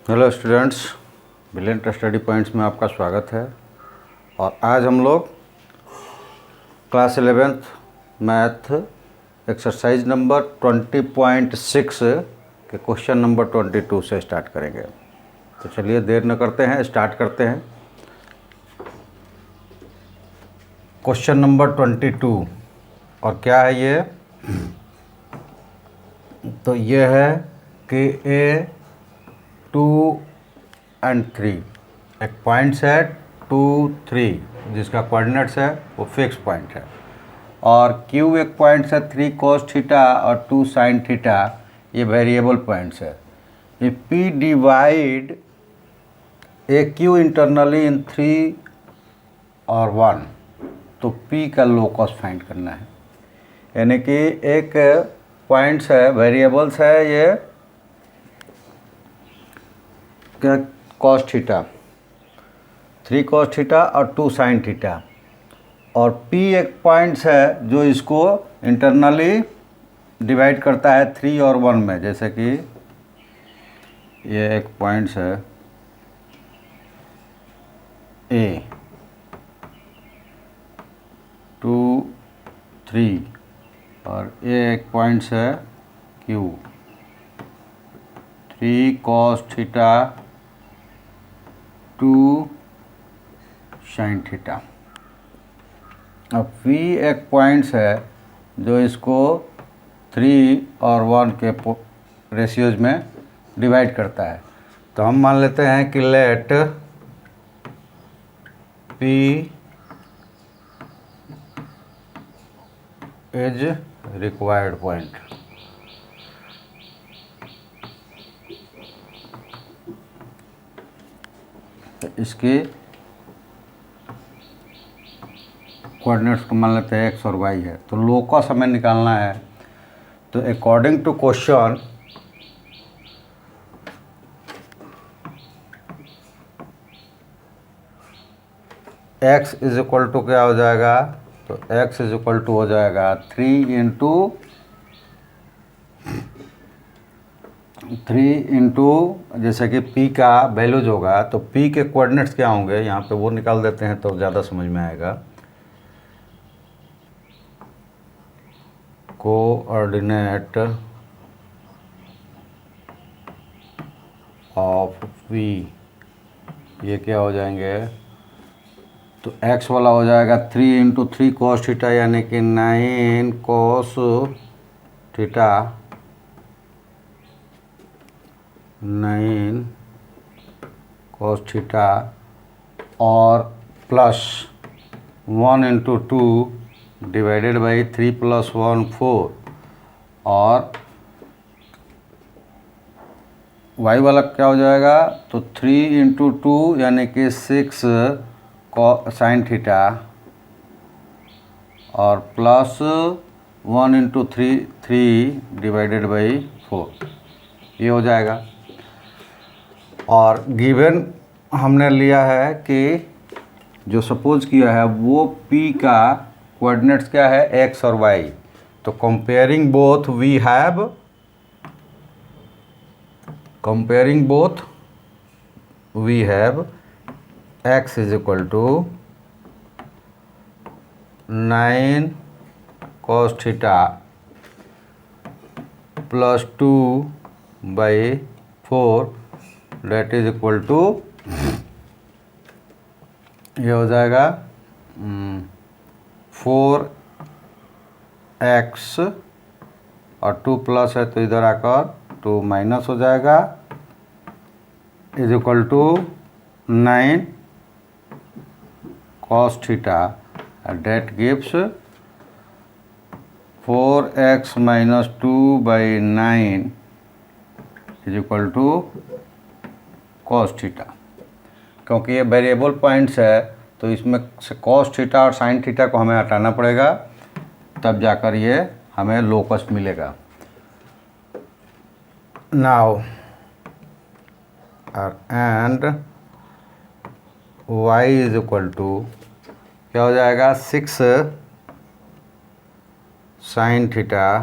Hello students, brilliant study points में आपका स्वागत है। और आज हम लोग class 11th math exercise number 20.6 के क्वेश्चन नंबर 22 से स्टार्ट करेंगे। तो चलिए देर न करते हैं, स्टार्ट करते हैं। क्वेश्चन नंबर 22 और क्या है ये? तो ये है कि A 2 and 3 एक पॉइंट्स है 2 3 जिसका कोऑर्डिनेट्स है वो फिक्स पॉइंट है, और Q एक पॉइंट्स है 3 cos थीटा और 2 sin थीटा, ये वेरिएबल पॉइंट्स है। ये P डिवाइड ए Q इंटरनली इन 3 और 1, तो P का लोकस फाइंड करना है। यानी कि एक पॉइंट्स है, वेरिएबल्स है ये क्या, cos थीटा 3 cos थीटा और 2 sin थीटा, और P एक पॉइंट्स है जो इसको इंटरनली डिवाइड करता है 3 और 1 में। जैसे कि ये एक पॉइंट्स है A 2 3 और ये एक पॉइंट्स है Q 3 cos theta 2 sin theta. अब V एक पॉइंट्स है जो इसको 3 और 1 के रेशियोज में डिवाइड करता है। तो हम मान लेते हैं कि let P is required point. तो इसके कोऑर्डिनेट्स को मान लेते हैं x और y है। तो लोकस हमें निकालना है। तो according to question x is equal to क्या हो जाएगा? तो x इज इक्वल टू हो जाएगा 3 इंटू जैसे कि p का वैल्यूज होगा, तो p के कोऑर्डिनेट्स क्या होंगे यहाँ पे वो निकाल देते हैं तो ज़्यादा समझ में आएगा। कोऑर्डिनेट ऑफ v ये क्या हो जाएंगे? तो x वाला हो जाएगा 3 इंटू 3 cos थीटा, यानी कि 9 cos थीटा 9 cos थीटा, और plus 1 into 2 divided by 3 plus 1 4, और y वाला क्या हो जाएगा? तो 3 इंटू 2 यानी कि 6 sin थीटा, और प्लस 1 इंटू 3 डिवाइडेड बाई 4, ये हो जाएगा। और गिवन हमने लिया है कि जो सपोज किया है वो P का कोऑर्डिनेट्स क्या है? x और y। तो comparing both we have x is equal to 9 cos theta plus 2 by 4, that is equal to ये हो जाएगा 4x, और 2 प्लस है तो इधर आकर 2 माइनस हो जाएगा, is equal to 9 cos theta, that gives 4x minus 2 by 9 is equal to cos theta. क्योंकि ये वेरिएबल पॉइंट्स है तो इसमें से cos थीटा और sin थीटा को हमें हटाना पड़ेगा, तब जाकर ये हमें लोकस मिलेगा। Now and y is equal to क्या हो जाएगा? 6 sin थीटा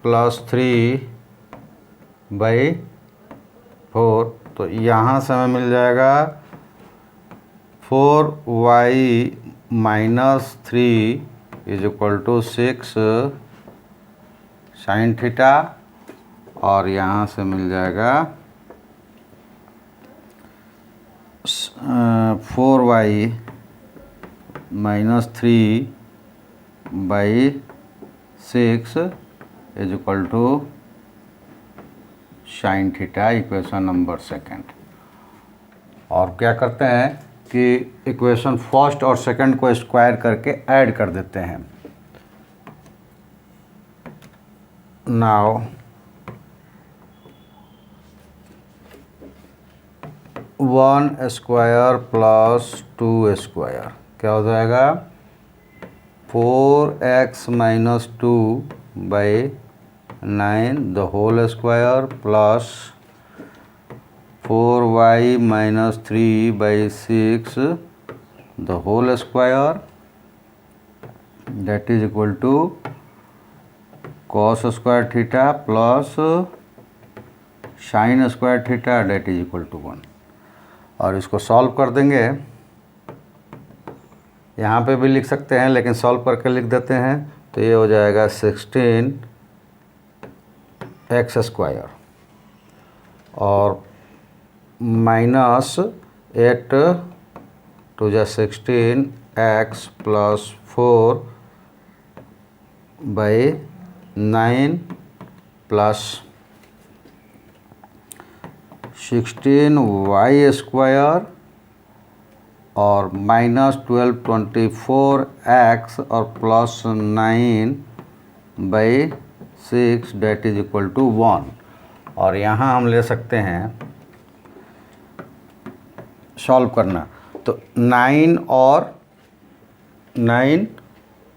प्लस 3 बाई 4, तो यहाँ से हमें मिल जाएगा 4y minus 3 is equal to 6 sine theta, और यहाँ से मिल जाएगा 4y minus 3 by 6 is equal to sine theta, equation number second. और क्या करते हैं कि इक्वेशन फर्स्ट और सेकंड को स्क्वायर करके ऐड कर देते हैं। नाउ 1 स्क्वायर प्लस 2 स्क्वायर क्या हो जाएगा, 4x minus 2 by 9 the whole square plus 4y minus 3 by 6 the whole square, that is equal to cos square theta plus sine square theta, that is equal to 1। और इसको solve कर देंगे, यहाँ पे भी लिख सकते हैं लेकिन सॉल्व करके लिख देते हैं, तो ये हो जाएगा 16x स्क्वायर और माइनस 8 टू जा 16x plus 4 by 9 plus 16y square और माइनस 1224x और plus 9 by 6 that is equal to 1। और यहाँ हम ले सकते हैं सॉल्व करना, तो 9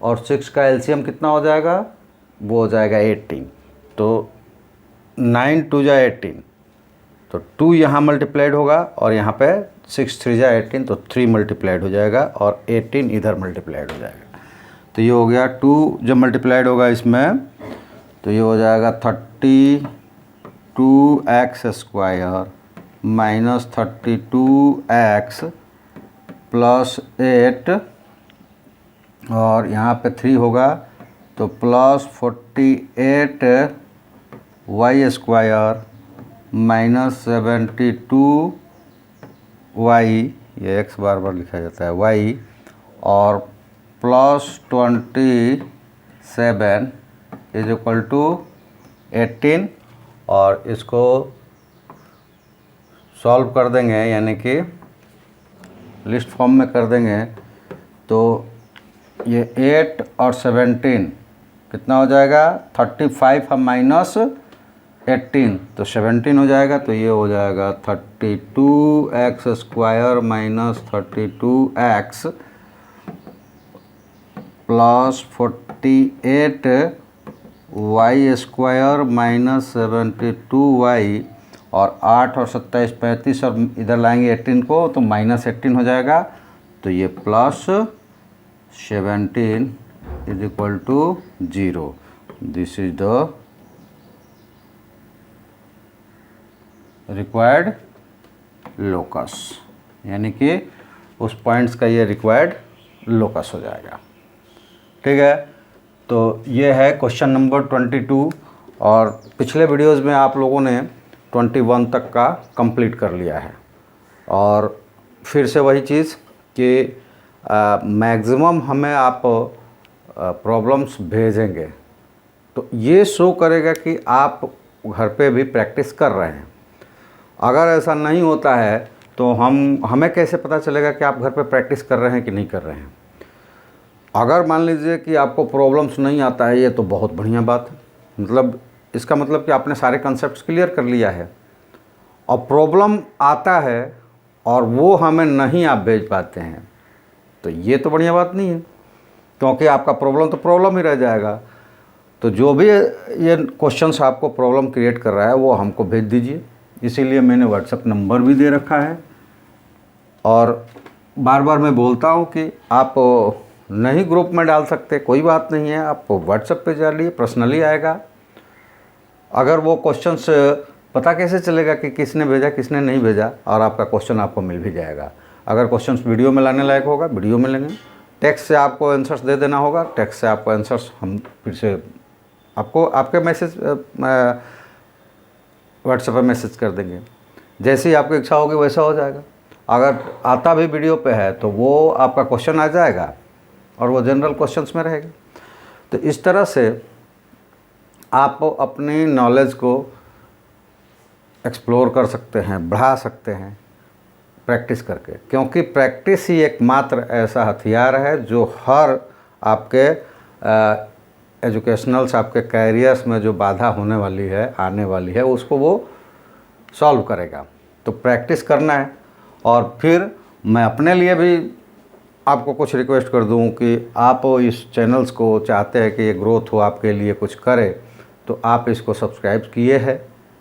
और 6 का एलसीएम कितना हो जाएगा, वो हो जाएगा 18। तो 9 2 जा 18, तो 2 यहाँ मल्टीप्लाइड होगा और यहाँ पे 6 3 जा 18, तो 3 मल्टीप्लाइड हो जाएगा और 18 इधर मल्टीप्लाइड हो जाएगा। तो ये हो गया 2 जब मल्टीप्लाइड होगा इसमें, तो ये हो जाएगा 32x square minus 32x plus 8 और यहाँ पे 3 होगा तो plus 48y square minus 72y, ये x बार बार लिखा जाता है y, और प्लस 27 इज इक्वल टू 18। और इसको सॉल्व कर देंगे यानी कि लिस्ट फॉर्म में कर देंगे, तो ये 8 और 17 कितना हो जाएगा, 35 हम माइनस 18 तो 17 हो जाएगा। तो ये हो जाएगा 32x square minus 32x plus 48y square minus 72y, और 8 और 27 35 और इधर लाएंगे 18 को तो माइनस 18 हो जाएगा। तो ये plus 17 is equal to 0। This is the required locus, यानी कि उस पॉइंट्स का ये रिक्वायर्ड लोकस हो जाएगा। ठीक है, तो ये है क्वेश्चन नंबर 22, और पिछले वीडियोस में आप लोगों ने 21 तक का कंप्लीट कर लिया है। और फिर से वही चीज़ कि मैक्सिमम हमें आप प्रॉब्लम्स भेजेंगे तो ये शो करेगा कि आप घर पे भी प्रैक्टिस कर रहे हैं। अगर ऐसा नहीं होता है तो हमें कैसे पता चलेगा कि आप घर पे प्रैक्टिस कर रहे हैं कि नहीं कर रहे हैं। अगर मान लीजिए कि आपको प्रॉब्लम्स नहीं आता है, ये तो बहुत बढ़िया बात है, मतलब इसका मतलब कि आपने सारे कॉन्सेप्ट्स क्लियर कर लिया है। और प्रॉब्लम आता है और वो हमें नहीं आप भेज पाते हैं, तो ये तो बढ़िया बात नहीं है, क्योंकि आपका प्रॉब्लम तो प्रॉब्लम ही रह जाएगा। तो जो भी ये क्वेश्चंस आपको प्रॉब्लम क्रिएट कर रहा है वो हमको भेज दीजिए। इसीलिए मैंने व्हाट्सएप नंबर भी दे रखा है। और बार बार मैं बोलता हूँ कि आप नहीं ग्रुप में डाल सकते, कोई बात नहीं है, आप व्हाट्सएप पे डालिए, पर्सनली आएगा। अगर वो क्वेश्चंस पता कैसे चलेगा कि किसने भेजा किसने नहीं भेजा, और आपका क्वेश्चन आपको मिल भी जाएगा। अगर क्वेश्चन वीडियो में लाने लायक होगा वीडियो में लेंगे, टेक्स्ट से आपको आंसर्स दे देना होगा, टेक्स्ट से आपको आंसर्स हम फिर से आपको आपके मैसेज व्हाट्सएप पर मैसेज कर देंगे। जैसे ही आपकी इच्छा होगी वैसा हो जाएगा। अगर आता भी वीडियो पे है तो वो आपका क्वेश्चन आ जाएगा और वो जनरल क्वेश्चंस में रहेगा। तो इस तरह से आप अपनी नॉलेज को एक्सप्लोर कर सकते हैं, बढ़ा सकते हैं प्रैक्टिस करके, क्योंकि प्रैक्टिस ही एकमात्र ऐसा हथियार है जो हर आपके एजुकेशनल्स आपके कैरियर्स में जो बाधा होने वाली है, आने वाली है, उसको वो सॉल्व करेगा। तो प्रैक्टिस करना है। और फिर मैं अपने लिए भी आपको कुछ रिक्वेस्ट कर दूं कि आप इस चैनल्स को चाहते हैं कि ये ग्रोथ हो, आपके लिए कुछ करे, तो आप इसको सब्सक्राइब किए हैं,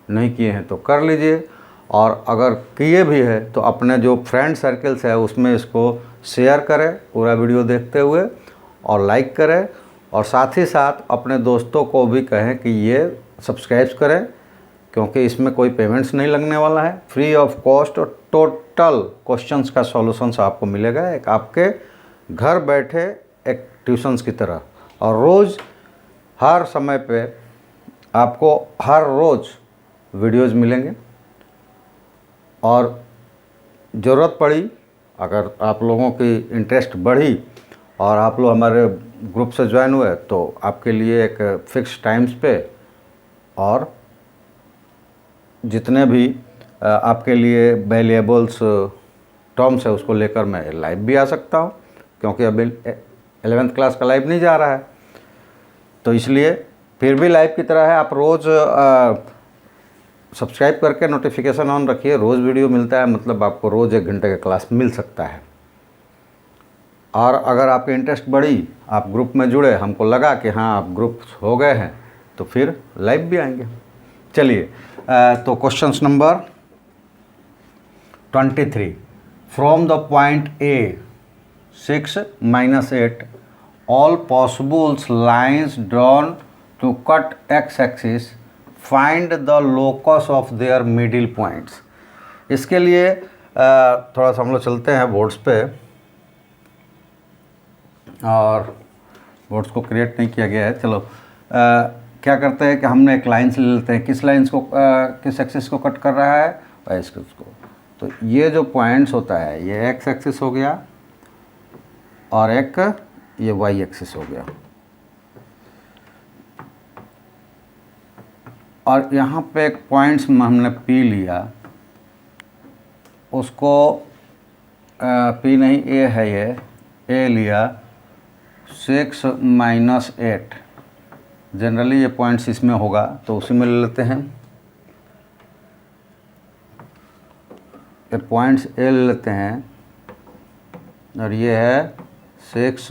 नहीं किए हैं तो कर लीजिए। और अगर किए भी है तो अपने जो फ्रेंड सर्कल्स है उसमें इसको शेयर करें पूरा वीडियो देखते हुए, और लाइक करें, और साथ ही साथ अपने दोस्तों को भी कहें कि ये सब्सक्राइब करें, क्योंकि इसमें कोई पेमेंट्स नहीं लगने वाला है, फ्री ऑफ कॉस्ट, और टोटल क्वेश्चंस का सॉल्यूशंस आपको मिलेगा एक आपके घर बैठे एक ट्यूशन्स की तरह। और रोज़ हर समय पे आपको हर रोज़ वीडियोज़ मिलेंगे। और ज़रूरत पड़ी, अगर आप लोगों की इंटरेस्ट बढ़ी और आप लोग हमारे ग्रुप से ज्वाइन हुए, तो आपके लिए एक फ़िक्स टाइम्स पे और जितने भी आपके लिए वैल्यूएबल्स टर्म्स है उसको लेकर मैं लाइव भी आ सकता हूँ, क्योंकि अभी 11th क्लास का लाइव नहीं जा रहा है, तो इसलिए फिर भी लाइव की तरह है। आप रोज़ सब्सक्राइब करके नोटिफिकेशन ऑन रखिए, रोज़ वीडियो मिलता है, मतलब आपको रोज़ 1 घंटे का क्लास मिल सकता है। और अगर आपकी इंटरेस्ट बढ़ी, आप ग्रुप में जुड़े, हमको लगा कि हाँ आप ग्रुप हो गए हैं, तो फिर लाइव भी आएंगे। चलिए, तो questions number 23, from the point A 6 - 8 all possibles lines drawn to cut x axis, find the locus of their middle points. इसके लिए थोड़ा सा हम लोग चलते हैं बोर्ड्स पे, और बोर्ड्स को क्रिएट नहीं किया गया है। चलो, क्या करते हैं कि हमने एक लाइन से ले लेते हैं, किस लाइन्स को किस एक्सिस को कट कर रहा है, वाई एक्सिस को। तो ये जो पॉइंट्स होता है ये एक्स एक्सिस हो गया, और एक ये वाई एक्सिस हो गया। और यहाँ पे एक पॉइंट्स में हमने पी लिया, उसको पी नहीं ए है, ये ए लिया 6 - 8। जनरली ये पॉइंट्स इसमें होगा तो उसी में ले लेते हैं। ये पॉइंट्स ए ले लेते हैं, और ये है 6 -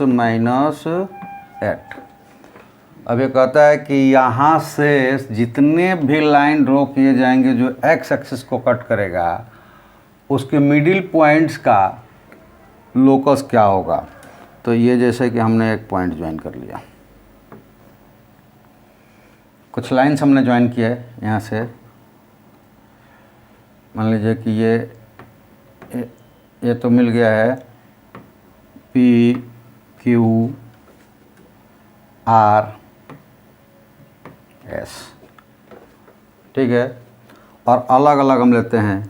8। अब ये कहता है कि यहाँ से जितने भी लाइन ड्रॉ किए जाएंगे जो एक्स एक्सिस को कट करेगा, उसके मिडिल पॉइंट्स का लोकस क्या होगा। तो ये जैसे कि हमने एक पॉइंट ज्वाइन कर लिया, कुछ लाइन्स हमने ज्वाइन किया है यहाँ से। मान लीजिए कि ये तो मिल गया है पी क्यू आर एस, ठीक है। और अलग अलग हम लेते हैं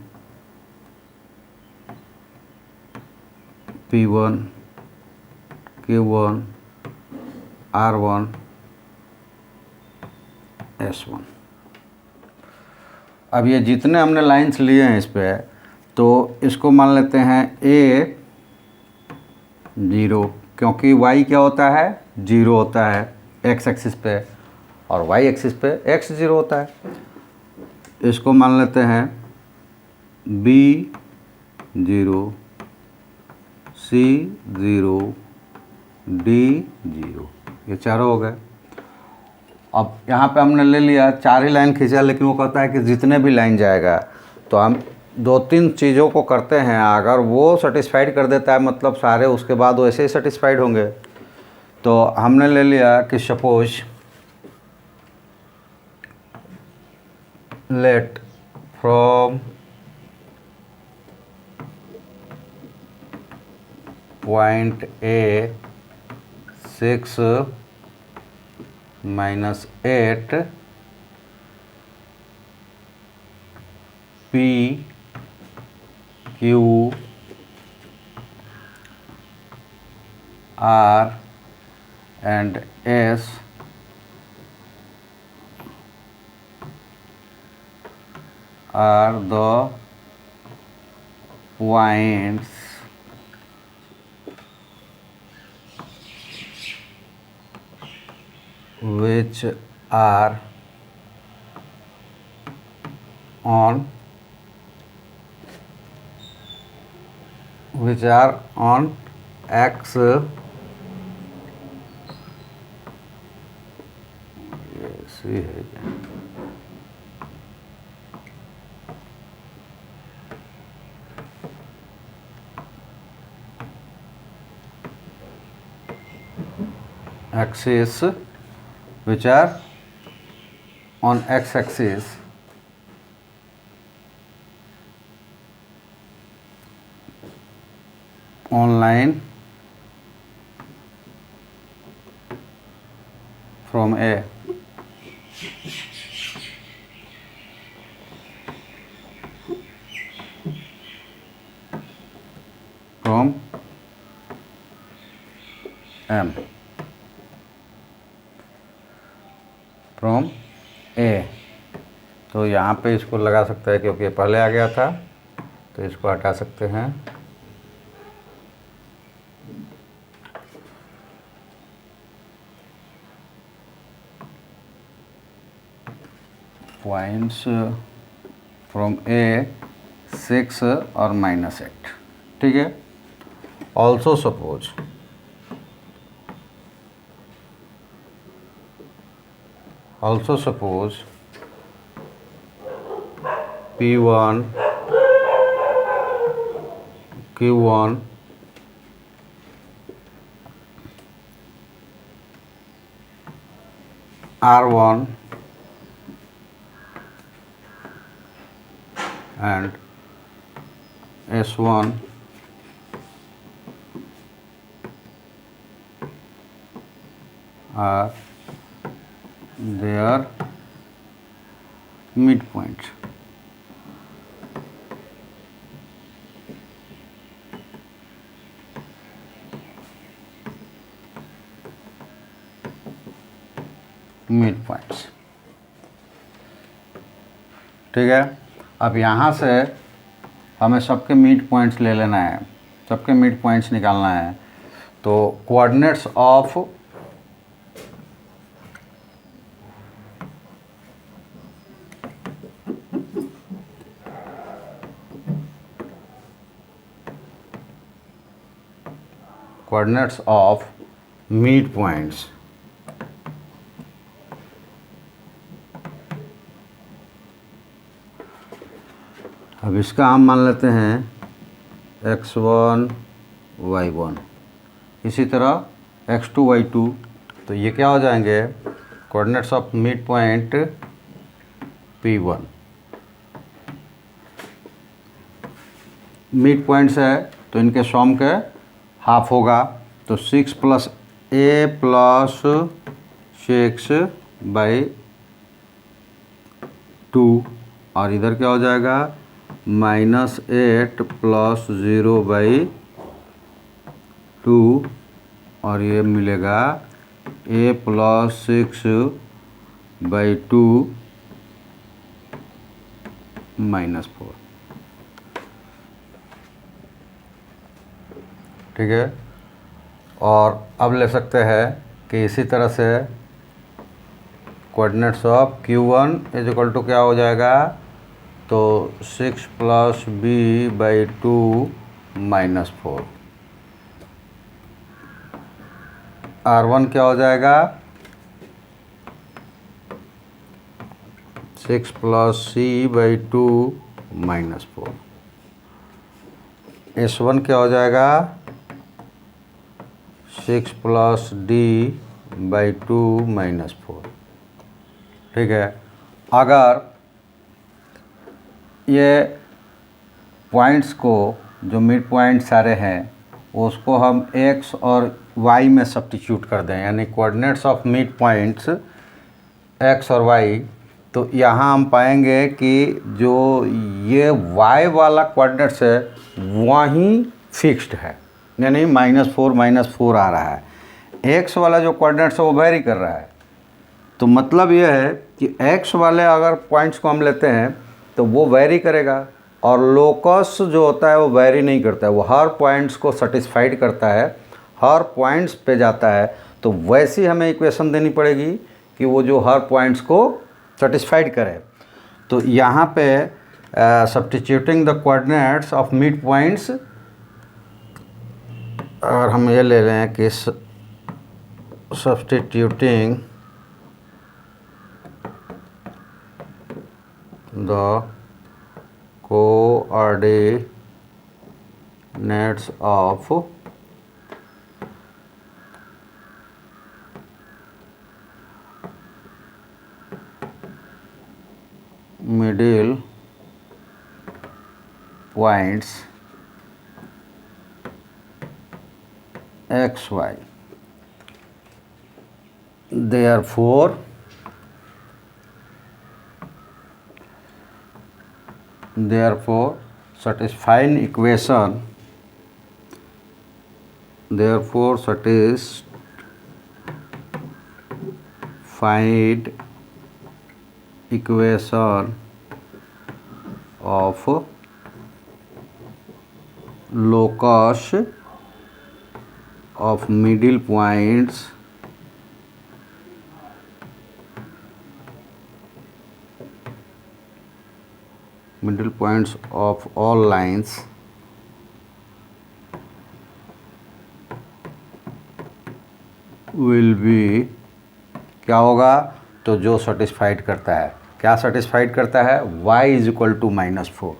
P1, Q1, R1, S1। अब ये जितने हमने लाइंस लिए हैं इस पे, तो इसको मान लेते हैं A 0, क्योंकि Y क्या होता है 0 होता है एक्स एक्सिस पे, और Y एक्सिस पे x 0 होता है। इसको मान लेते हैं B 0, C 0, D 0, ये चारों हो गए। अब यहाँ पे हमने ले लिया 4 ही लाइन खींचा, लेकिन वो कहता है कि जितने भी लाइन जाएगा, तो हम 2-3 चीज़ों को करते हैं, अगर वो सेटिस्फाइड कर देता है मतलब सारे, उसके बाद वैसे ही सेटिस्फाइड होंगे। तो हमने ले लिया कि suppose let from point A 6 minus 8 P Q R and S are the points which are on x ये है axis which are on x-axis on line from A from M from A. तो यहाँ पे इसको लगा सकते हैं क्योंकि पहले आ गया था, तो इसको हटा सकते हैं। पॉइंट्स फ्रॉम ए 6 और -8, ठीक है। Also suppose P1 Q1 R1 and S1 are their midpoints. Midpoints, ठीक है। अब यहाँ से हमें सबके मिड पॉइंट्स ले लेना है, सबके मिड पॉइंट्स निकालना है। तो कोऑर्डिनेट्स ऑफ मिड पॉइंट्स अब इसका हम मान लेते हैं x1 y1, इसी तरह x2 y2। तो ये क्या हो जाएंगे, coordinates of mid point P1। Mid points है तो इनके सम के हाफ होगा, तो 6 + a + 6/2 और इधर क्या हो जाएगा -8 + 0/2 और ये मिलेगा a + 6/2 -4, ठीक है। और अब ले सकते हैं कि इसी तरह से कोऑर्डिनेट्स ऑफ Q1 = क्या हो जाएगा, तो 6 + b/2 -4। R1 क्या हो जाएगा, 6 + c/2 -4। S1 क्या हो जाएगा, 6 + d/2 -4, ठीक है। अगर ये पॉइंट्स को जो मिड पॉइंट सारे हैं उसको हम x और y में सब्स्टिट्यूट कर दें, यानी coordinates of mid points x और y। तो यहाँ हम पाएंगे कि जो ये y वाला कोऑर्डिनेट्स है वहीं फिक्स्ड है, यानी -4 आ रहा है। x वाला जो कोऑर्डिनेट्स है वो वेरी कर रहा है। तो मतलब ये है कि x वाले अगर पॉइंट्स को हम लेते हैं तो वो वेरी करेगा, और लोकस जो होता है वो वेरी नहीं करता है, वो हर पॉइंट्स को सेटिस्फाइड करता है, हर पॉइंट्स पे जाता है। तो वैसी हमें इक्वेशन देनी पड़ेगी कि वो जो हर पॉइंट्स को सेटिस्फाइड करे। तो यहाँ पे substituting the coordinates of mid points, और हम ये ले रहे हैं कि substituting the coordinates of middle points x, y. Therefore, satisfying equation, satisfied equation of locus of middle points of all lines will be, क्या होगा? तो जो सेटिस्फाइड करता है, क्या सेटिस्फाइड करता है? y is equal to -4,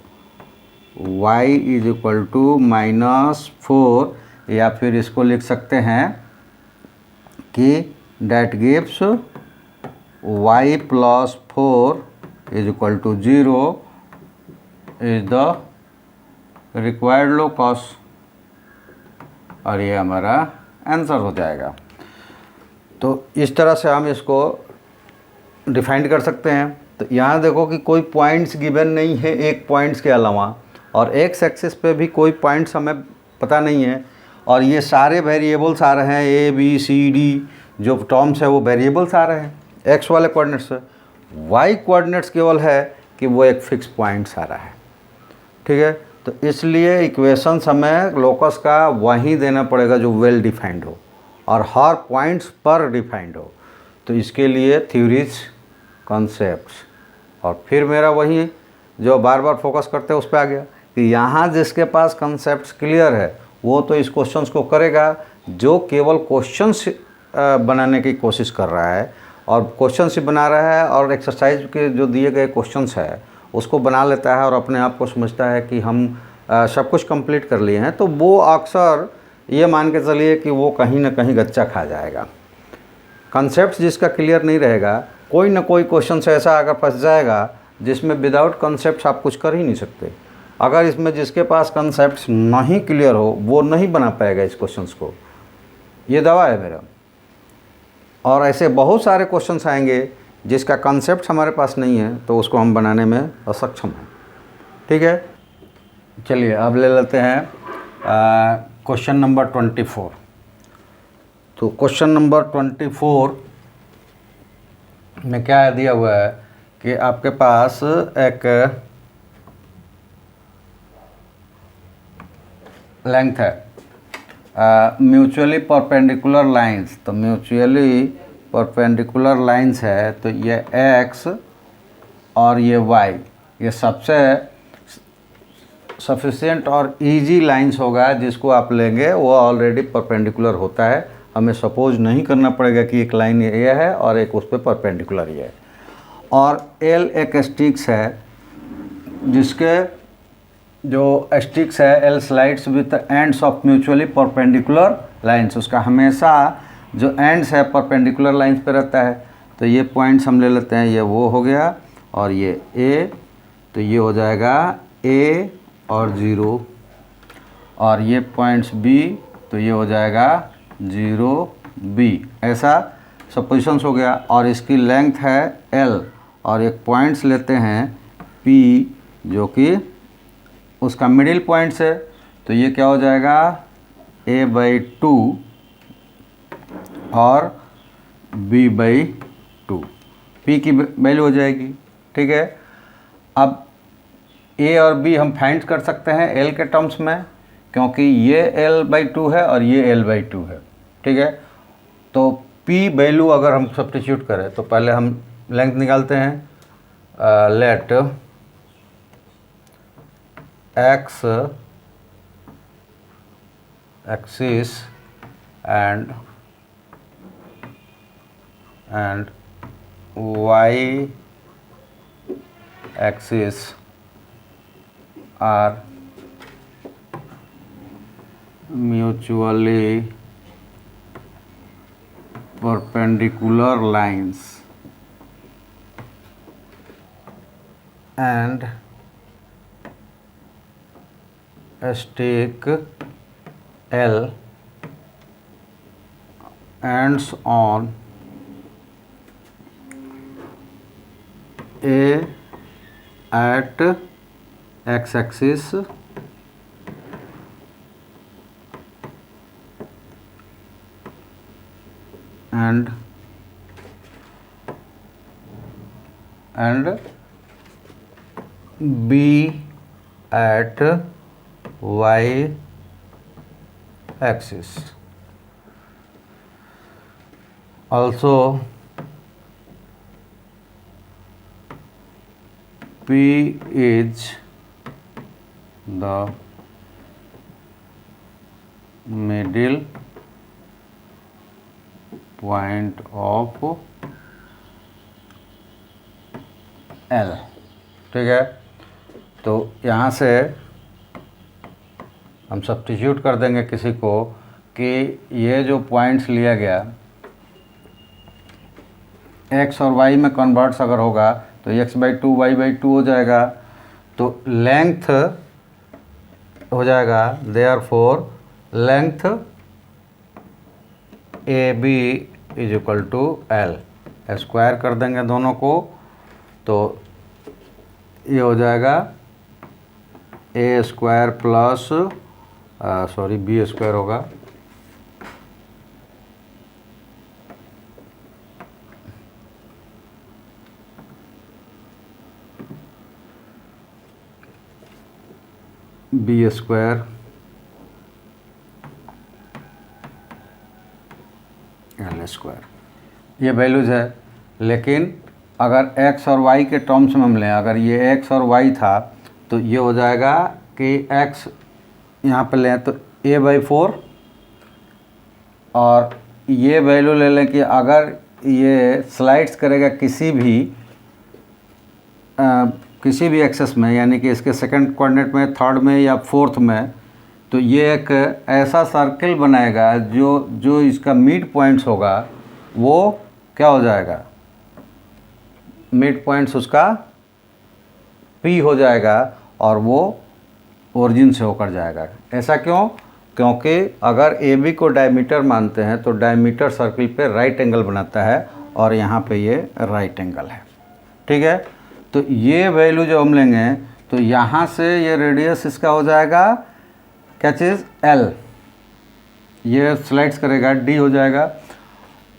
y is equal to -4, या फिर इसको लिख सकते हैं कि that gives y + 4 is equal to 0 is the required locus, और ये हमारा आंसर हो जाएगा। तो इस तरह से हम इसको डिफाइन कर सकते हैं। तो यहाँ देखो कि कोई पॉइंट्स गिवन नहीं है एक पॉइंट्स के अलावा, और एक्स एक्सिस पे भी कोई पॉइंट्स हमें पता नहीं है, और ये सारे वेरिएबल्स आ रहे हैं, ए बी सी डी जो टर्म्स है वो वेरिएबल्स आ रहे हैं एक्स वाले कोऑर्डिनेट्स से। वाई कोऑर्डिनेट्स केवल है कि वो एक फिक्स पॉइंट्स आ रहा है, ठीक है। तो इसलिए इक्वेशंस हमें लोकस का वहीं देना पड़ेगा जो वेल डिफाइंड हो और हर पॉइंट्स पर डिफाइंड हो। तो इसके लिए थ्योरीज, कॉन्सेप्ट्स, और फिर मेरा वही जो बार बार फोकस करते हैं उस पर आ गया कि यहाँ जिसके पास कॉन्सेप्ट्स क्लियर है वो तो इस क्वेश्चंस को करेगा, जो केवल क्वेश्चंस बनाने की कोशिश कर रहा है और क्वेश्चंस ही बना रहा है और एक्सरसाइज के जो दिए गए क्वेश्चंस है उसको बना लेता है और अपने आप को समझता है कि हम सब कुछ कंप्लीट कर लिए हैं, तो वो अक्सर ये मान के चलिए कि वो कहीं ना कहीं गच्चा खा जाएगा। कॉन्सेप्ट्स जिसका क्लियर नहीं रहेगा, कोई ना कोई क्वेश्चन से ऐसा अगर फंस जाएगा जिसमें विदाउट कॉन्सेप्ट्स आप कुछ कर ही नहीं सकते। अगर इसमें जिसके पास कॉन्सेप्ट्स नहीं क्लियर हो वो नहीं बना पाएगा इस क्वेश्चंस को, ये दावा है मेरा। और ऐसे बहुत सारे क्वेश्चंस आएंगे जिसका कॉन्सेप्ट हमारे पास नहीं है तो उसको हम बनाने में असक्षम हैं, ठीक है। चलिए अब ले लेते हैं क्वेश्चन नंबर 24। तो क्वेश्चन नंबर 24 में क्या दिया हुआ है कि आपके पास एक लेंथ है म्यूचुअली परपेंडिकुलर लाइंस। तो म्यूचुअली परपेंडिकुलर लाइंस है, तो ये x और ये y, ये सबसे सफिशिएंट और इजी लाइंस होगा जिसको आप लेंगे वो ऑलरेडी परपेंडिकुलर होता है। हमें सपोज नहीं करना पड़ेगा कि एक लाइन ये है और एक उस पर परपेंडिकुलर ये है। और L एक स्टिक्स है जिसके जो स्टिक्स है L slides with ends of mutually perpendicular lines, उसका हमेशा जो एंड्स है परपेंडिकुलर लाइंस पे रहता है। तो ये पॉइंट्स हम ले लेते हैं, ये वो हो गया और ये A तो ये हो जाएगा A और 0, और ये पॉइंट्स B, तो ये हो जाएगा 0 B। ऐसा सब पोजिशंस हो गया, और इसकी लेंथ है L, और एक पॉइंट्स लेते हैं P जो कि उसका मिडिल पॉइंट्स है, तो ये क्या हो जाएगा A/2 और B/2, P की वैल्यू हो जाएगी। ठीक है, अब A और B हम फाइंड कर सकते हैं L के टर्म्स में, क्योंकि ये L/2 है और ये L/2 है। ठीक है, तो P वैल्यू अगर हम सब्स्टिट्यूट करें तो पहले हम लेंथ निकालते हैं। Let X axis and Y axis are mutually perpendicular lines, and stake L ends on A at x-axis and B at y-axis. Also P is the middle point of L। ठीक है, तो यहाँ से हम substitute कर देंगे किसी को कि ये जो पॉइंट्स लिया गया x और y में कन्वर्ट्स अगर होगा तो x/2 y/2 हो जाएगा, तो लेंथ हो जाएगा therefore length AB = L। Square कर देंगे दोनों को, तो ये हो जाएगा A² प्लस B² होगा B² L²। ये वैल्यूज है, लेकिन अगर x और y के टर्म्स में हम लें, अगर ये x और y था तो ये हो जाएगा कि x यहाँ पे लें तो A/4, और ये वैल्यू ले लें कि अगर ये स्लाइड्स करेगा किसी भी एक्सेस में, यानी कि इसके सेकंड कोऑर्डिनेट में, थर्ड में या फोर्थ में, तो ये एक ऐसा सर्किल बनाएगा जो इसका मिड पॉइंट्स होगा वो क्या हो जाएगा, मिड पॉइंट्स उसका P हो जाएगा और वो ओरिजिन से होकर जाएगा। ऐसा क्यों? क्योंकि अगर AB को डायमीटर मानते हैं तो डायमीटर सर्किल पे राइट एंगल बनाता है, और यहाँ पे ये राइट एंगल है। ठीक है, तो ये वैल्यू जो हम लेंगे तो यहाँ से ये रेडियस इसका हो जाएगा क्या चीज़, L, ये स्लाइड्स करेगा D हो जाएगा,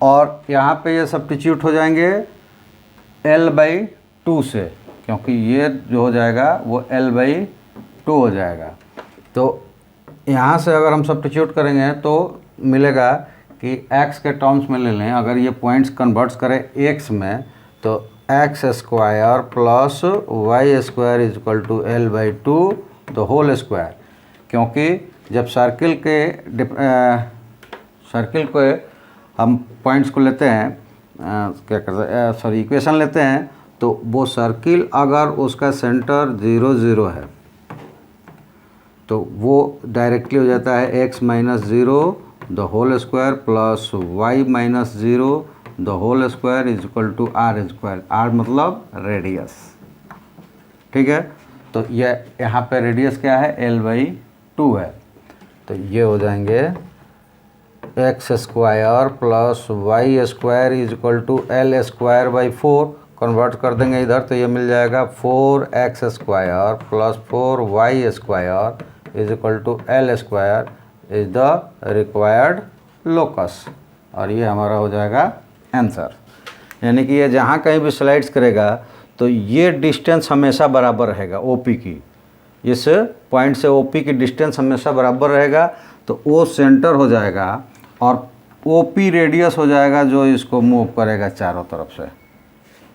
और यहाँ पे ये सब्स्टिट्यूट हो जाएंगे L/2 से, क्योंकि ये जो हो जाएगा वो L/2 हो जाएगा। तो यहाँ से अगर हम सब्स्टिट्यूट करेंगे तो मिलेगा कि x के टर्म्स में ले लें, अगर ये पॉइंट्स कन्वर्ट्स करें x में, तो x² प्लस y² = L/2 तो होल स्क्वायर, क्योंकि जब सर्किल के हम पॉइंट्स को लेते हैं, क्या करते हैं, सॉरी, इक्वेशन लेते हैं, तो वो सर्किल अगर उसका सेंटर 0 0 है तो वो डायरेक्टली हो जाता है x - 0 the whole square plus y - 0 the whole square = r²। r मतलब रेडियस। ठीक है। तो ये यहाँ पे रेडियस क्या है, l/2 है, तो ये हो जाएंगे x square plus Y square is equal to l²/4। Convert कर देंगे इधर तो ये मिल जाएगा 4x square plus 4y² is equal to l² is the required locus, और ये हमारा हो जाएगा आंसर। यानी कि ये जहाँ कहीं भी स्लाइड्स करेगा तो ये डिस्टेंस हमेशा बराबर रहेगा OP की, इस पॉइंट से OP की डिस्टेंस हमेशा बराबर रहेगा, तो O सेंटर हो जाएगा और OP रेडियस हो जाएगा जो इसको मूव करेगा चारों तरफ से,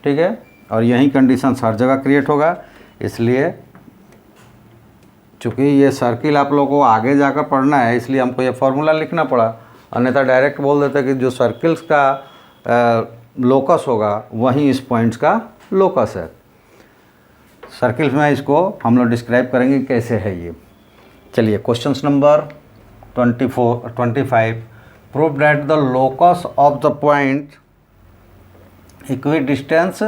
ठीक है। और यही कंडीशन हर जगह क्रिएट होगा, इसलिए चूँकि ये सर्किल आप लोगों को आगे जाकर पढ़ना है इसलिए हमको ये फार्मूला लिखना पड़ा, अन्यथा डायरेक्ट बोल देते कि जो सर्किल्स का लोकस होगा वहीं इस पॉइंट्स का लोकस है। सर्किल्स में इसको हम लोग डिस्क्राइब करेंगे कैसे है ये। चलिए questions number 25 prove that the locus of the point equidistance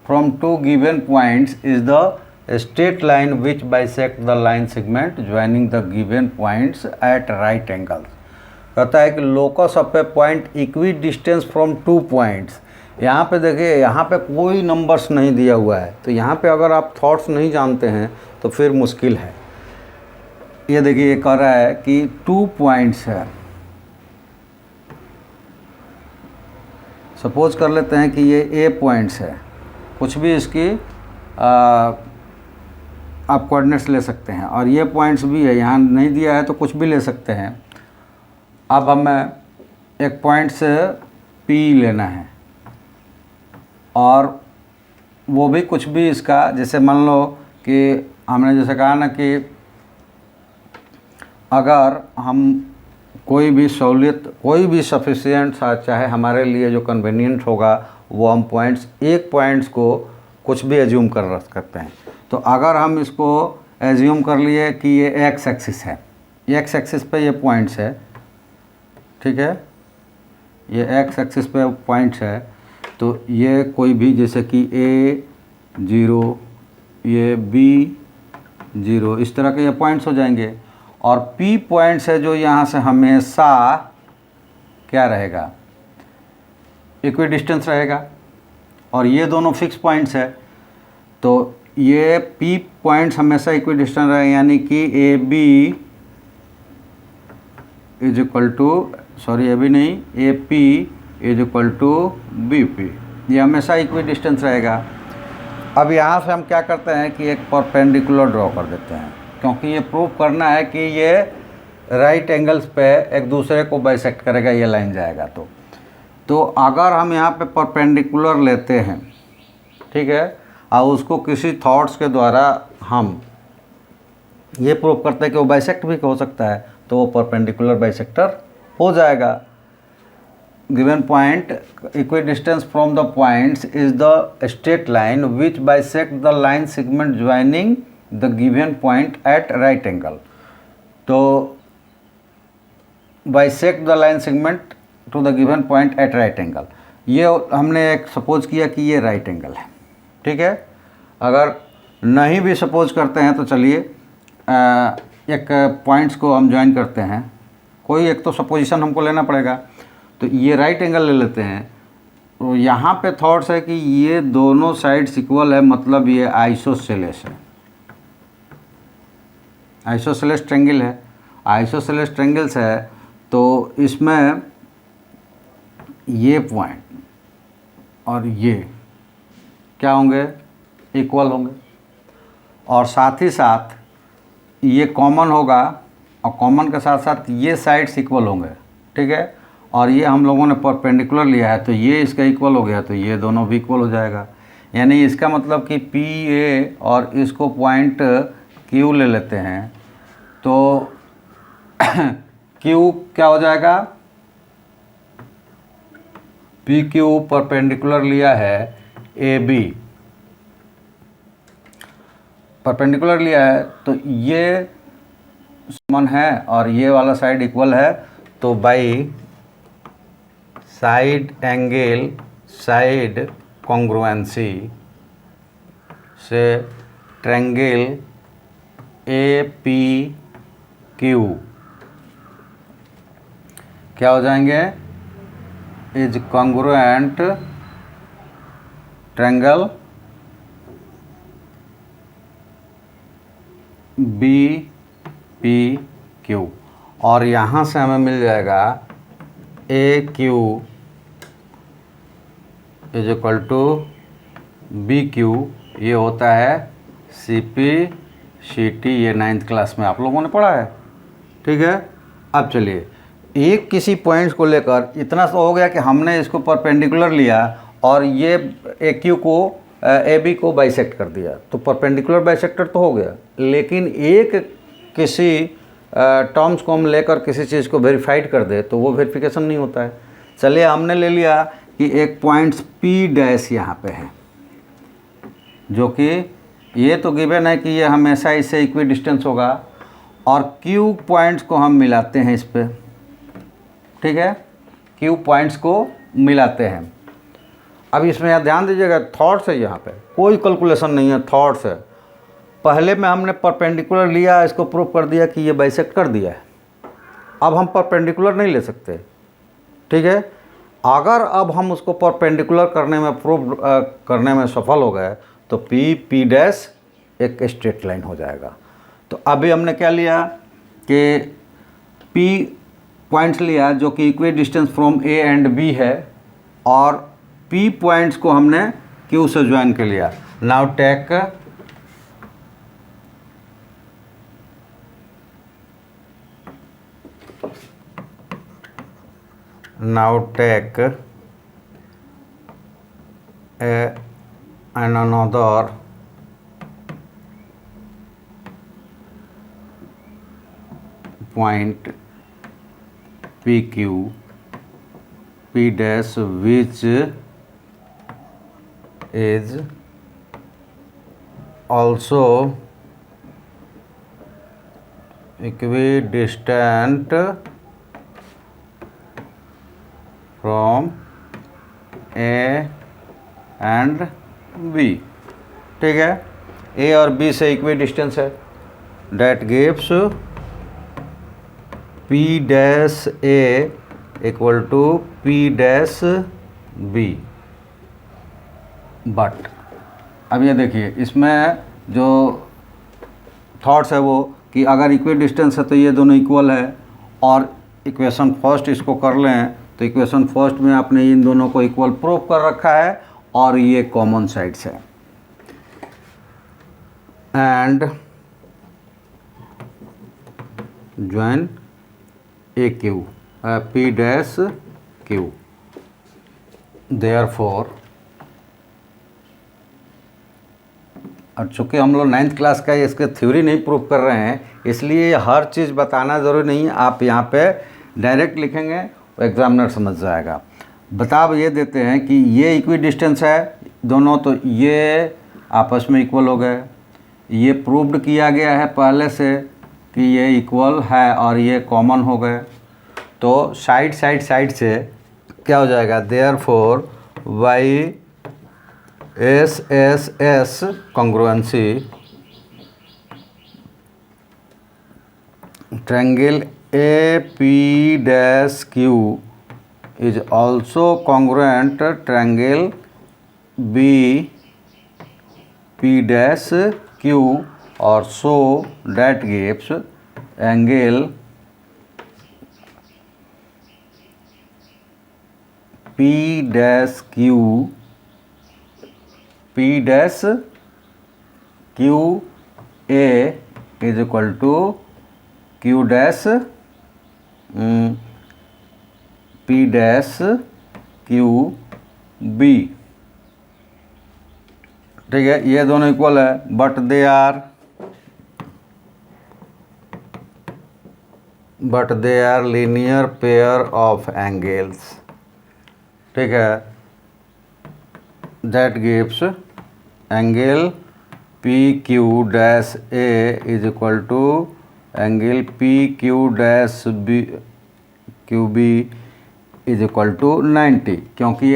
from two given points is the straight line which bisect the line segment joining the given points at right angles. कहता है कि locus of a point equidistance from two points. यहाँ पे देखिए, यहाँ पे कोई numbers नहीं दिया हुआ है, तो यहाँ पे अगर आप थॉट्स नहीं जानते हैं तो फिर मुश्किल है। ये देखिए ये कह रहा है कि 2 पॉइंट्स है, सपोज कर लेते हैं कि ये A पॉइंट्स है, कुछ भी इसकी आप कोऑर्डिनेट्स ले सकते हैं, और ये पॉइंट्स भी है, यहाँ नहीं दिया है तो कुछ भी ले सकते हैं। अब हमें एक पॉइंट से P लेना है और वो भी कुछ भी इसका, जैसे मान लो कि हमने जैसे कहा ना कि अगर हम कोई भी सहूलियत, कोई भी सफिशिएंट चाहे हमारे लिए जो कन्वीनियंट होगा वो हम एक पॉइंट्स को कुछ भी एज्यूम कर रख सकते हैं। तो अगर हम इसको एज्यूम कर लिए कि ये एक्स एक्सिस है, एक्स एक्सिस पे ये पॉइंट्स है, ठीक है, ये एक्स एक्सिस पे पॉइंट्स है, तो ये कोई भी जैसे कि A0, ये B0, इस तरह के ये पॉइंट्स हो जाएंगे। और P पॉइंट्स है जो यहाँ से हमेशा क्या रहेगा, इक्वी डिस्टेंस रहेगा, और ये दोनों फिक्स पॉइंट्स है, तो ये P पॉइंट्स हमेशा इक्वी डिस्टेंस रहेगा, यानी कि AB is equal to, sorry AB नहीं, AP is equal to BP, ये हमेशा इक्वी डिस्टेंस रहेगा। अब यहाँ से हम क्या करते हैं कि एक परपेंडिकुलर ड्रॉ कर देते हैं, क्योंकि ये प्रूव करना है कि ये राइट एंगल्स पे एक दूसरे को बाइसेक्ट करेगा, ये लाइन जाएगा। तो अगर हम यहाँ पे परपेंडिकुलर लेते हैं, ठीक है, और उसको किसी थॉट्स के द्वारा हम ये प्रूव करते हैं कि वो बाइसेक्ट भी हो सकता है, तो वो परपेंडिकुलर बाइसेक्टर हो जाएगा। Given point equidistance from the points is the straight line which bisect the line segment joining the given point at right angle. तो bisect the line segment to the given point at right angle, ये हमने एक suppose किया कि ये right angle है, ठीक है। अगर नहीं भी सपोज करते हैं तो चलिए एक पॉइंट्स को हम ज्वाइन करते हैं, कोई एक तो सपोजिशन हमको लेना पड़ेगा, तो ये राइट एंगल ले लेते हैं। तो यहाँ पे थॉट्स है कि ये दोनों साइड्स इक्वल है, मतलब ये आइसोसेलेस है, आइसोसेलेस ट्रायंगल है। आइसोसेलेस ट्रायंगल्स है तो इसमें ये पॉइंट और ये क्या होंगे, इक्वल होंगे, और साथ ही साथ ये कॉमन होगा, और कॉमन के साथ साथ ये साइड्स इक्वल होंगे, ठीक है। और ये हम लोगों ने परपेंडिकुलर लिया है तो ये इसका इक्वल हो गया, तो ये दोनों भी इक्वल हो जाएगा। यानी इसका मतलब कि PA और इसको पॉइंट Q ले लेते हैं, तो Q क्या हो जाएगा, PQ परपेंडिकुलर लिया है AB, परपेंडिकुलर लिया है तो ये समान है और ये वाला साइड इक्वल है, तो by side angle side congruency से ट्रायंगल ए पी क्यू क्या हो जाएंगे, is congruent triangle B P Q, और यहाँ से हमें मिल जाएगा A Q is equal to B Q, ये होता है सी पी सी टी, ये 9th क्लास में आप लोगों ने पढ़ा है। ठीक है, अब चलिए एक किसी पॉइंट्स को लेकर इतना तो हो गया कि हमने इसको परपेंडिकुलर लिया और ये ए क्यू को ए बी को बाइसेक्ट कर दिया, तो परपेंडिकुलर बाइसेक्टर तो हो गया, लेकिन एक किसी टर्म्स को हम लेकर किसी चीज़ को वेरीफाइड कर दे तो वो वेरिफिकेशन नहीं होता है। चलिए हमने ले लिया कि एक पॉइंट्स पी डैश यहाँ पे है, जो कि ये तो गिवन है कि ये हमेशा इससे इक्वी डिस्टेंस होगा, और क्यू पॉइंट्स को हम मिलाते हैं इस पर। ठीक है, क्यू पॉइंट्स को मिलाते हैं। अब इसमें यहाँ ध्यान दीजिएगा, थॉट्स है, यहाँ पे कोई कैलकुलेशन नहीं है, थॉट्स है। पहले में हमने परपेंडिकुलर लिया, इसको प्रूव कर दिया कि ये बाइसेक्ट कर दिया है। अब हम परपेंडिकुलर नहीं ले सकते। ठीक है, अगर अब हम उसको परपेंडिकुलर करने में प्रूव करने में सफल हो गए तो पी पी डैश एक स्ट्रेट लाइन हो जाएगा। तो अभी हमने क्या लिया कि पी पॉइंट्स लिया जो कि equidistance from A and B है, और पी पॉइंट्स को हमने क्यू से ज्वाइन कर लिया। Now take another point PQ P dash which is also equidistant from A and B। ठीक है, A और B से इक्वी डिस्टेंस है, that gives P dash A equal to P dash B। But अब ये देखिए, इसमें जो थॉट्स है वो कि अगर इक्वी डिस्टेंस है तो ये दोनों इक्वल है, और इक्वेशन फर्स्ट इसको कर लें तो इक्वेशन फर्स्ट में आपने इन दोनों को इक्वल प्रूव कर रखा है, और ये कॉमन साइड्स है। And join A Q P dash Q, therefore, और चूँकि हम लोग 9th क्लास का इसके थ्योरी नहीं प्रूव कर रहे हैं, इसलिए हर चीज़ बताना ज़रूरी नहीं है। आप यहाँ पे डायरेक्ट लिखेंगे तो एग्जामिनर समझ जाएगा। बता ये देते हैं कि ये इक्वी डिस्टेंस है दोनों, तो ये आपस में इक्वल हो गए। ये प्रूव्ड किया गया है पहले से कि ये इक्वल है, और ये कॉमन हो गए। तो साइड से क्या हो जाएगा, therefore by S S S congruency triangle A P dash Q is also congruent triangle B P dash Q, or so that gives angle P dash Q A is equal to Q dash P dash Q B। ठीक है, ये दोनों equal है, but they are linear pair of angles. ठीक है, that gives angle P Q dash A is equal to angle P Q dash B Q B is equal to 90, क्योंकि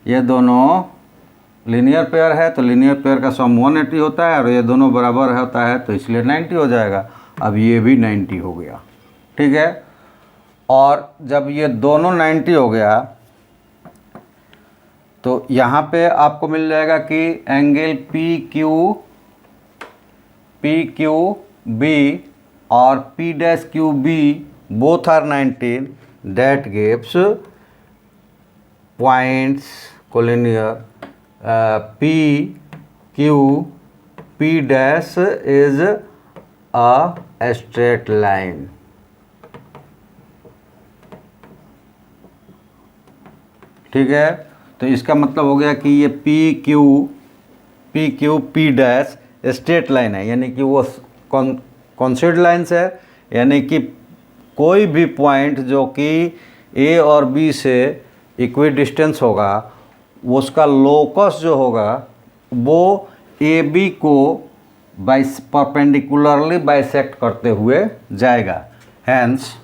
ये दोनों लीनियर पेयर है तो लीनियर पेयर का सम 180 होता है और ये दोनों बराबर होता है तो इसलिए 90 हो जाएगा। अब ये भी 90 हो गया, ठीक है। और जब ये दोनों 90 हो गया तो यहाँ पे आपको मिल जाएगा कि एंगल पी क्यू बी और P dash Q B both are 90, that gives points collinear P Q P dash is a straight line. ठीक है, तो इसका मतलब हो गया कि ये P Q P dash straight line है, यानी कि वो कॉन्सिड लाइन्स है, यानी कि कोई भी पॉइंट जो कि A और B से इक्वी डिस्टेंस होगा उसका लोकस जो होगा वो AB को परपेंडिकुलरली बाइसेक्ट करते हुए जाएगा। Hence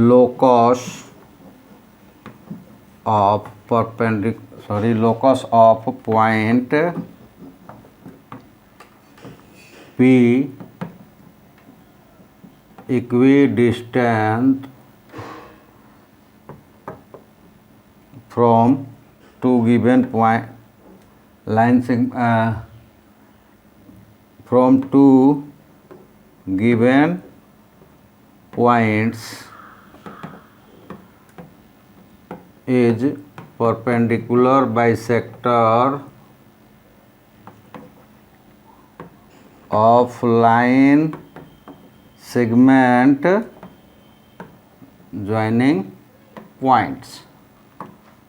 locus of point P equidistant from two given point from two given points is perpendicular bisector of line segment joining points।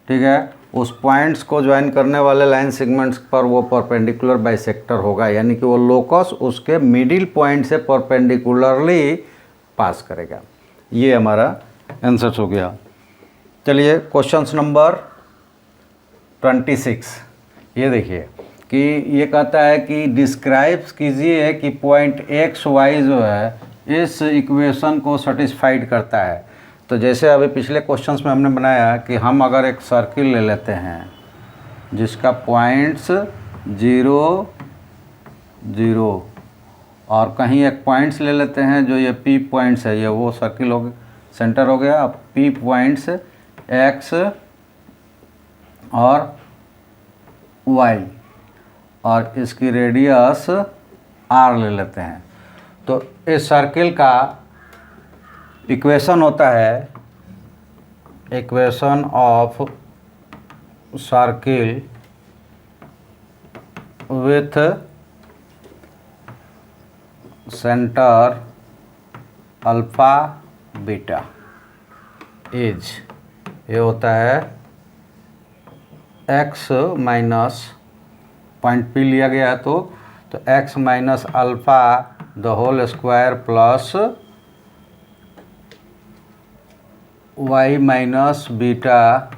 ठीक है, उस पॉइंट्स को ज्वाइन करने वाले लाइन सेगमेंट्स पर वो परपेंडिकुलर बाइसेक्टर होगा, यानी कि वो लोकस उसके मिडिल पॉइंट से परपेंडिकुलरली पास करेगा। ये हमारा आंसर हो गया। चलिए क्वेश्चंस नंबर 26, ये देखिए कि ये कहता है कि डिस्क्राइब कीजिए कि पॉइंट एक्स वाई जो है इस इक्वेशन को सेटिस्फाइड करता है। तो जैसे अभी पिछले क्वेश्चंस में हमने बनाया कि हम अगर एक सर्किल ले लेते हैं जिसका पॉइंट्स 0 0 और कहीं एक पॉइंट्स ले लेते हैं जो ये P पॉइंट्स है, ये वो सर्किल हो गया, सेंटर हो गया। अब P पॉइंट्स X और Y और इसकी रेडियस R ले लेते हैं। तो इस सर्किल का इक्वेशन होता है equation of circle with centre alpha beta is, ये होता है x माइनस पॉइंट P लिया गया है तो x minus alpha the whole square plus y minus beta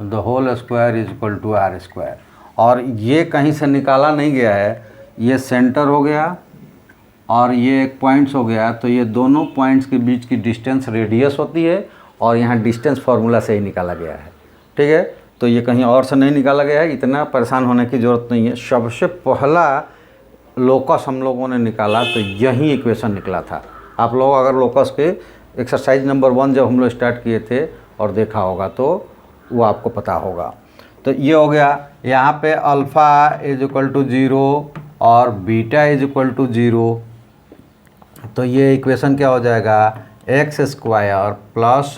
the whole square is equal to R square. और ये कहीं से निकाला नहीं गया है, ये सेंटर हो गया और ये एक पॉइंट्स हो गया, तो ये दोनों पॉइंट्स के बीच की डिस्टेंस रेडियस होती है और यहाँ डिस्टेंस फार्मूला से ही निकाला गया है। ठीक है, तो ये कहीं और से नहीं निकाला गया है, इतना परेशान होने की ज़रूरत नहीं है। सबसे पहला लोकस हम लोगों ने निकाला तो यही इक्वेशन निकला था। आप लोग अगर लोकस के एक्सरसाइज नंबर 1 जब हम लोग स्टार्ट किए थे और देखा होगा तो वो आपको पता होगा। तो ये हो गया, यहाँ पे अल्फ़ा इज इक्वल टू 0 और बीटा इज इक्वल टू 0, तो ये इक्वेशन क्या हो जाएगा, X square plus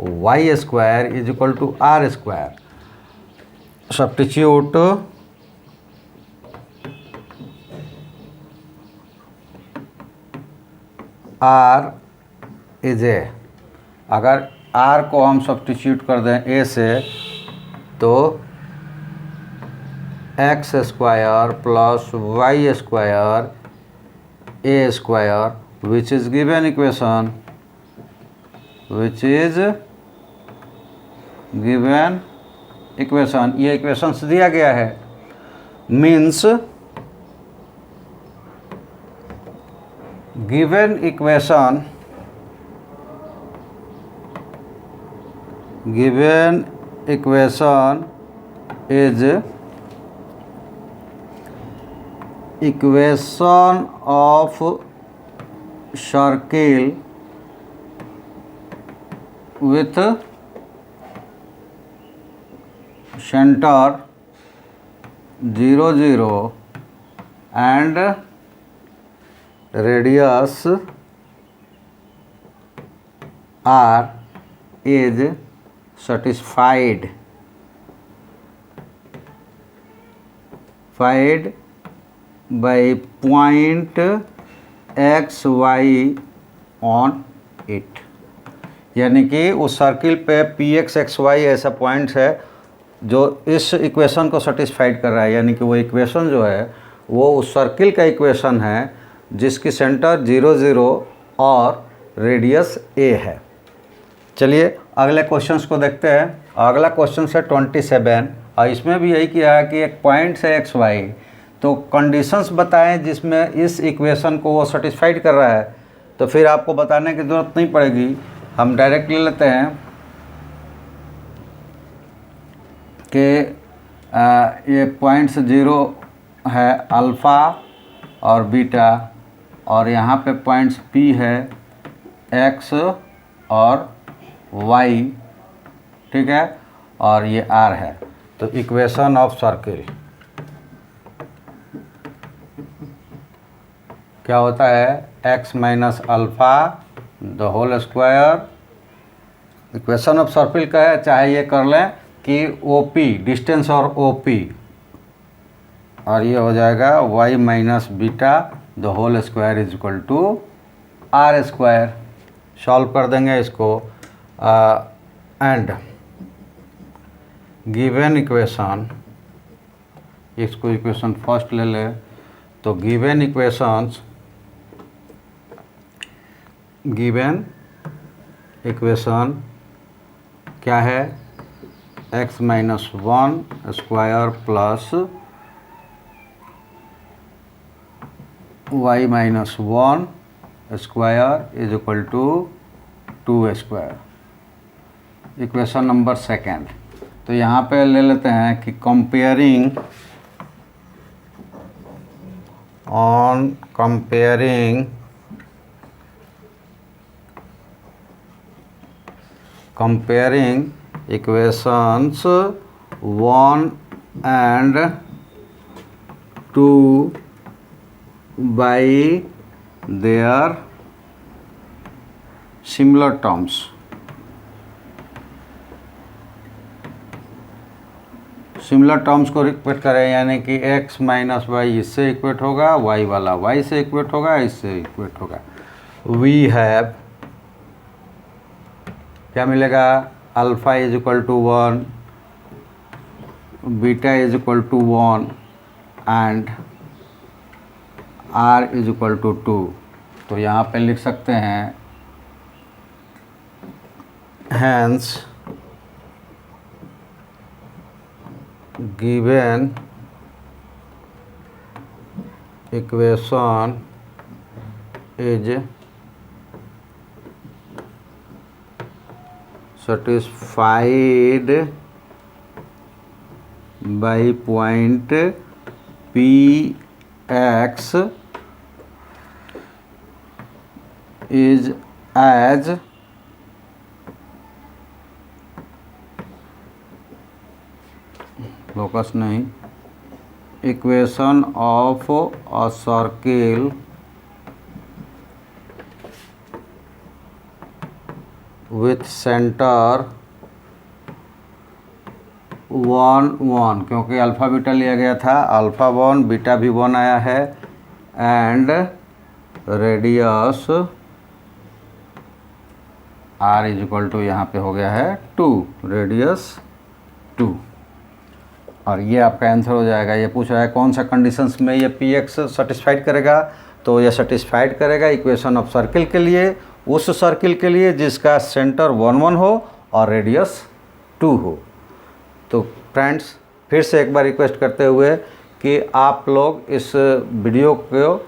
Y square is equal to R square. Substitute R is A, अगर आर को हम सब्स्टिट्यूट कर दें ए से तो X square plus Y square A square which is given equation ये इक्वेशंस दिया गया है। Means given equation given equation is equation of circle with center 0 0 and radius r is satisfied by point x y on it। यानी कि उस circle पे P x x Y ऐसा points है जो इस इक्वेशन को सेटिस्फाइड कर रहा है। यानी कि वो इक्वेशन जो है वो उस सर्किल का इक्वेशन है जिसकी सेंटर 0 0 और रेडियस ए है। चलिए अगले क्वेश्चंस को देखते हैं। अगला क्वेश्चन है 27 और इसमें भी यही किया है कि एक पॉइंट है एक्स वाई, तो कंडीशंस बताएं जिसमें इस इक्वेशन को वो सेटिस्फाइड कर रहा है। तो फिर आपको बताने की ज़रूरत नहीं पड़ेगी, हम डायरेक्ट ले लेते हैं कि ये पॉइंट्स 0 है अल्फ़ा और बीटा, और यहाँ पे पॉइंट्स P है x और y, ठीक है, और ये R है। तो इक्वेशन ऑफ सर्किल क्या होता है, x minus alpha the whole square. Equation of circle का है, चाहे ये कर लें कि OP डिस्टेंस और OP, और ये हो जाएगा y minus beta the whole square is equal to R square. Solve कर देंगे इसको एंड गिवन इक्वेशन, इसको इक्वेशन फर्स्ट ले ले। तो गिवन इक्वेशन क्या है, x minus 1 square plus y minus 1 square is equal to 2 square. Equation number second. तो यहाँ पे ले लेते हैं कि comparing equations 1 and 2 by their similar terms। Similar terms को इक्वेट करें, यानी कि x माइनस वाई इससे इक्वेट होगा, y वाला y से इक्वेट होगा, इससे इक्वेट होगा। वी हैव क्या मिलेगा, alpha is equal to 1, beta is equal to 1 and r is equal to 2। तो यहाँ पे लिख सकते हैं hence given equation is satisfied by point P x is as focus नहीं, equation of a circle with centre 1 1, क्योंकि alpha beta लिया गया था, अल्फ़ा 1 बीटा भी 1 आया है, and radius r is equal to यहाँ पे हो गया है 2, रेडियस 2। और ये आपका आंसर हो जाएगा। ये पूछ रहा है कौन सा कंडीशंस में ये पी एक्स सेटिस्फाइड करेगा, तो ये सेटिस्फाइड करेगा इक्वेशन ऑफ सर्किल के लिए, उस सर्किल के लिए जिसका सेंटर 1 1 हो और रेडियस 2 हो। तो फ्रेंड्स फिर से एक बार रिक्वेस्ट करते हुए कि आप लोग इस वीडियो को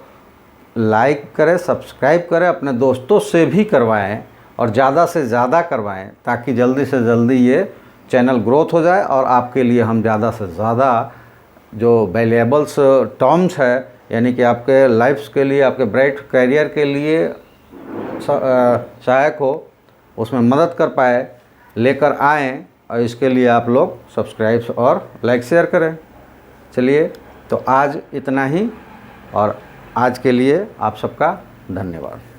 लाइक करें, सब्सक्राइब करें, अपने दोस्तों से भी करवाएं और ज़्यादा से ज़्यादा करवाएं ताकि जल्दी से जल्दी ये चैनल ग्रोथ हो जाए और आपके लिए हम ज़्यादा से ज़्यादा जो वैल्यूएबल्स टर्म्स है, यानी कि आपके लाइफ्स के लिए, आपके ब्राइट करियर के लिए सहायक हो, उसमें मदद कर पाए, लेकर आएँ। और इसके लिए आप लोग सब्सक्राइब और लाइक शेयर करें। चलिए, तो आज इतना ही, और आज के लिए आप सबका धन्यवाद।